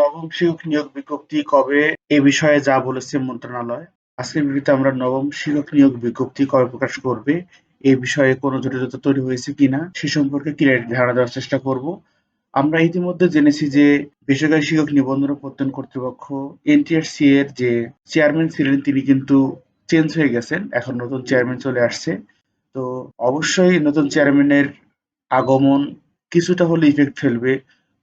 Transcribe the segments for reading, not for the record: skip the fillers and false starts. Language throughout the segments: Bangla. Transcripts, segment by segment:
নবম শিক্ষক নিয়োগ বিজ্ঞপ্তি কবে এ বিষয়ে যা বলেছে মন্ত্রণালয়। আজকের ভিডিওতে আমরা নবম শিক্ষক নিয়োগ বিজ্ঞপ্তি কবে প্রকাশ করবে এই বিষয়ে কোনো জটিলতা তৈরি হয়েছে কিনা সে সম্পর্কে ক্লিয়ার ধারণা দেওয়ার চেষ্টা করব। আমরা ইতিমধ্যে জেনেছি যে বেসরকারি শিক্ষক নিবন্ধন ও প্রত্যয়ন কর্তৃপক্ষ এনটিআরসি এর যে চেয়ারম্যান ছিলেন তিনি কিন্তু চেঞ্জ হয়ে গেছেন, এখন নতুন চেয়ারম্যান চলে আসছে। তো অবশ্যই নতুন চেয়ারম্যানের আগমন কিছুটা হলে ইফেক্ট ফেলবে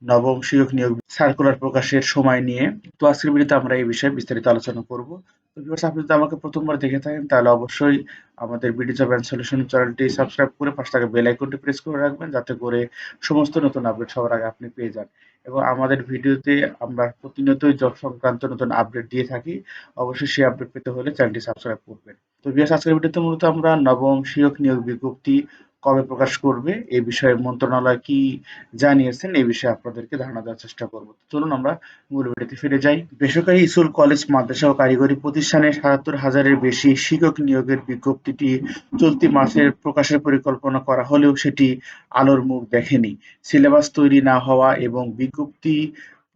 নবম শিক্ষক নিয়োগ সার্কুলার প্রকাশের সময় নিয়ে। তো আজকের ভিডিওতে আমরা এই বিষয়ে বিস্তারিত আলোচনা করব। তো ভিউয়ার্স, আপনি যদি আমাকে প্রথমবার দেখে থাকেন তাহলে অবশ্যই আমাদের বিডি জব অ্যান্ড সলিউশন চ্যানেলটি সাবস্ক্রাইব করে পাশে থাকা বেল আইকনটি প্রেস করে রাখবেন, যাতে করে সমস্ত নতুন আপডেট সবার আগে আপনি পেয়ে যান। এবং আমাদের ভিডিওতে আমরা প্রতিনিয়তই জব সংক্রান্ত নতুন আপডেট দিয়ে থাকি। অবশ্যই সেই আপডেট পেতে হলে চ্যানেলটি সাবস্ক্রাইব করবেন। তো ভিউয়ার্স, আজকের ভিডিওতে মূলত আমরা নবম শিক্ষক নিয়োগ বিজ্ঞপ্তি কবে প্রকাশ করবে এই বিষয়ে মন্ত্রণালয় কি জানিয়েছেন এই বিষয়ে আপনাদেরকে ধারণা দেওয়ার চেষ্টা করব। চলুন আমরা মূল ভিডিওতে ফিরে যাই। বেসরকারি স্কুল, কলেজ, মাদ্রাসা ও কারিগরি প্রতিষ্ঠানে ৭৭,০০০-এর বেশি শিক্ষক নিয়োগের বিজ্ঞপ্তিটি চলতি মাসের প্রকাশের পরিকল্পনা করা হলেও সেটি আলোর মুখ দেখেনি। সিলেবাস তৈরি না হওয়া এবং বিজ্ঞপ্তি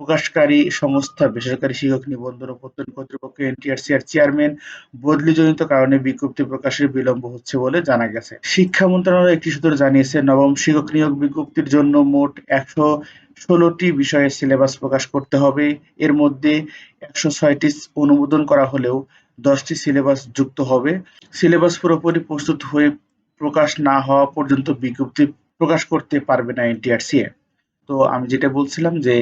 প্রকাশকারী সংস্থা বেসরকারি শিক্ষক নিবন্ধন ও প্রত্যয়ন কর্তৃপক্ষ এনটিআরসি এর চেয়ারম্যান বদলিজনিত কারণে বিজ্ঞপ্তি প্রকাশে বিলম্ব হচ্ছে বলে জানা গেছে। শিক্ষা মন্ত্রণালয় একটি সূত্র জানিয়েছে, নবম শিক্ষক নিয়োগ বিজ্ঞপ্তির জন্য মোট ১১৬টি বিষয়ে সিলেবাস প্রকাশ করতে হবে। এর মধ্যে ১০৬টি অনুমোদন করা হলেও ১০টি সিলেবাস যুক্ত হবে। সিলেবাস পুরোপুরি প্রস্তুত হয়ে প্রকাশ না হওয়া পর্যন্ত বিজ্ঞপ্তি প্রকাশ করতে পারবে না এনটিআরসি। তো আমি যেটা বলছিলাম যে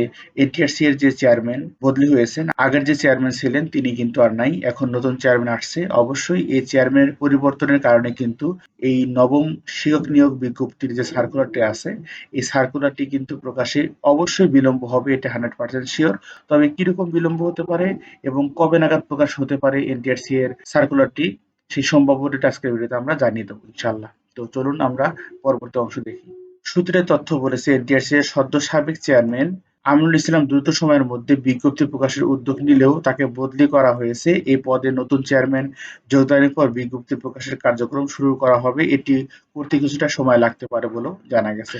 এনটিআরসি এর যে চেয়ারম্যান বদলি হয়েছেন, আগের যে চেয়ারম্যান ছিলেন তিনি কিন্তু আর নাই, এখন নতুন চেয়ারম্যান আসছে। অবশ্যই এই চেয়ারম্যানের পরিবর্তনের কারণে কিন্তু এই নবম শিক্ষক নিয়োগ বিজ্ঞপ্তির যে সার্কুলারটি আছে এই সার্কুলারটি কিন্তু প্রকাশে অবশ্যই বিলম্ব হবে, এটা 100% শিওর। তবে কিরকম বিলম্ব হতে পারে এবং কবে নাগাদ প্রকাশ হতে পারে এনটিআরসি এর সার্কুলারটি, সেই সম্ভাবনাটা আজকের ভিডিওতে আমরা জানিয়ে দেবো ইনশাল্লাহ। তো চলুন আমরা পরবর্তী অংশ দেখি। সূত্রের তথ্য বলেছে, এনটিআরসি এর সদ্য সাবেক চেয়ারম্যান আমিনুল ইসলাম দ্রুত সময়ের মধ্যে বিজ্ঞপ্তি প্রকাশের উদ্যোগ নিলেও তাকে বদলি করা হয়েছে। এই পদে নতুন চেয়ারম্যান যোগদানের পর বিজ্ঞপ্তি প্রকাশের কার্যক্রম শুরু করা হবে। এটি করতে কিছুটা সময় লাগতে পারে বলেও জানা গেছে।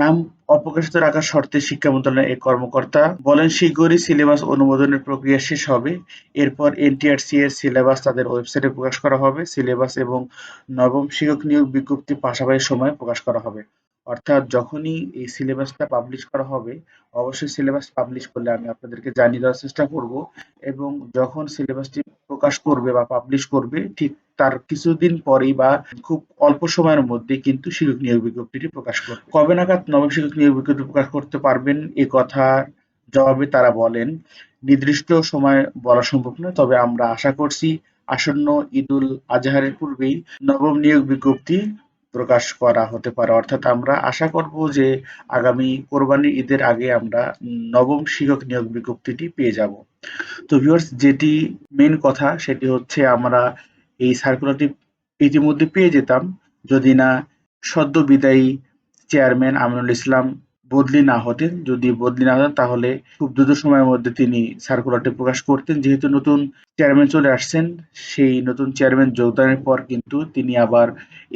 নাম অপ্রকাশিত রাখার শর্তে শিক্ষা মন্ত্রণালয়ের এক কর্মকর্তা বলেন, শীঘ্রই সিলেবাস অনুমোদনের প্রক্রিয়া শেষ হবে। এরপর এনটিআরসি এর সিলেবাস তাদের ওয়েবসাইটে প্রকাশ করা হবে। সিলেবাস এবং নবম শিক্ষক নিয়োগ বিজ্ঞপ্তি পাশাপাশি সময়ে প্রকাশ করা হবে। অর্থাৎ যখনই এই সিলেবাসটা পাবলিশ করা হবে, অবশ্যই সিলেবাস পাবলিশ করলে আমি আপনাদেরকে জানিয়ে দেওয়ার চেষ্টা করব। এবং যখন সিলেবাসটি প্রকাশ করবে বা পাবলিশ করবে ঠিক তার কিছুদিন পরেই বা খুব অল্প সময়ের মধ্যে কিন্তু শিক্ষক নিয়োগ বিজ্ঞপ্তিটি প্রকাশ করবে। কবে নাগাদ নবম শিক্ষক নিয়োগ বিজ্ঞপ্তি প্রকাশ করতে পারবেন এ কথা জবাবে তারা বলেন, নির্দিষ্ট সময় বলা সম্ভব নয়, তবে আমরা আশা করছি আসন্ন ঈদুল আজহারের পূর্বেই নবম নিয়োগ বিজ্ঞপ্তি প্রকাশ করা হতে পারে। অর্থাৎ আমরা আশা করব যে আগামী কোরবানির ঈদের আগে আমরা নবম শিক্ষক নিয়োগ বিজ্ঞপ্তিটি পেয়ে যাব। তো ভিউয়ার্স, যেটি মেন কথা সেটি হচ্ছে আমরা এই সার্কুলারটি ইতিমধ্যে পেয়ে যেতাম যদি না সদ্য বিদায়ী চেয়ারম্যান আমিনুল ইসলাম বদলি না হতেন। যদি বদলি না হতেন তাহলে খুব দ্রুত সময়ের মধ্যে তিনি সার্কুলারটি প্রকাশ করতেন। যেহেতু নতুন চেয়ারম্যান চলে আসছেন, সেই নতুন চেয়ারম্যান যোগদানের পর কিন্তু তিনি আবার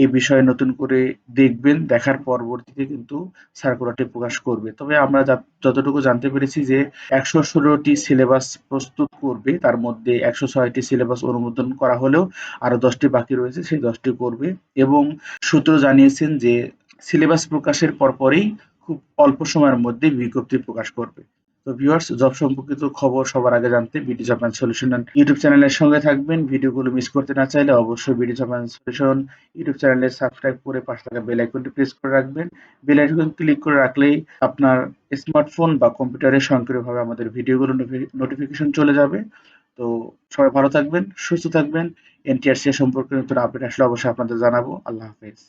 এই বিষয়ে নতুন করে দেখবেন, দেখার পরবর্তীতে কিন্তু সার্কুলারটি প্রকাশ করবে। তবে আমরা যতটুকু জানতে পেরেছি যে ১১৬টি সিলেবাস প্রস্তুত করবে, তার মধ্যে ১০৬টি সিলেবাস অনুমোদন করা হলেও আরো ১০টি বাকি রয়েছে, সেই ১০টি করবে। এবং সূত্র জানিয়েছেন যে সিলেবাস প্রকাশের পরপরই খুব অল্প সময়ের মধ্যে বিজ্ঞপ্তি প্রকাশ করবে। তো ভিউয়ার্স, জব সম্পর্কিত খবর সবার আগে জানতে BD job and solution YouTube চ্যানেলের সঙ্গে থাকবেন। ভিডিওগুলো মিস করতে না চাইলে অবশ্যই BD job and solution YouTube চ্যানেলে সাবস্ক্রাইব করে পাশে থাকা বেল আইকনটি প্রেস করে রাখবেন। বেল আইকন ক্লিক করে রাখলেই আপনার স্মার্টফোন বা কম্পিউটারে স্বয়ংক্রিয়ভাবে আমাদের ভিডিওগুলো নোটিফিকেশন চলে যাবে। তো সবাই ভালো থাকবেন, সুস্থ থাকবেন। এনটিআরসি সম্পর্কে নতুন আপডেট আসলে অবশ্যই আপনাদের জানাবো। আল্লাহ হাফেজ।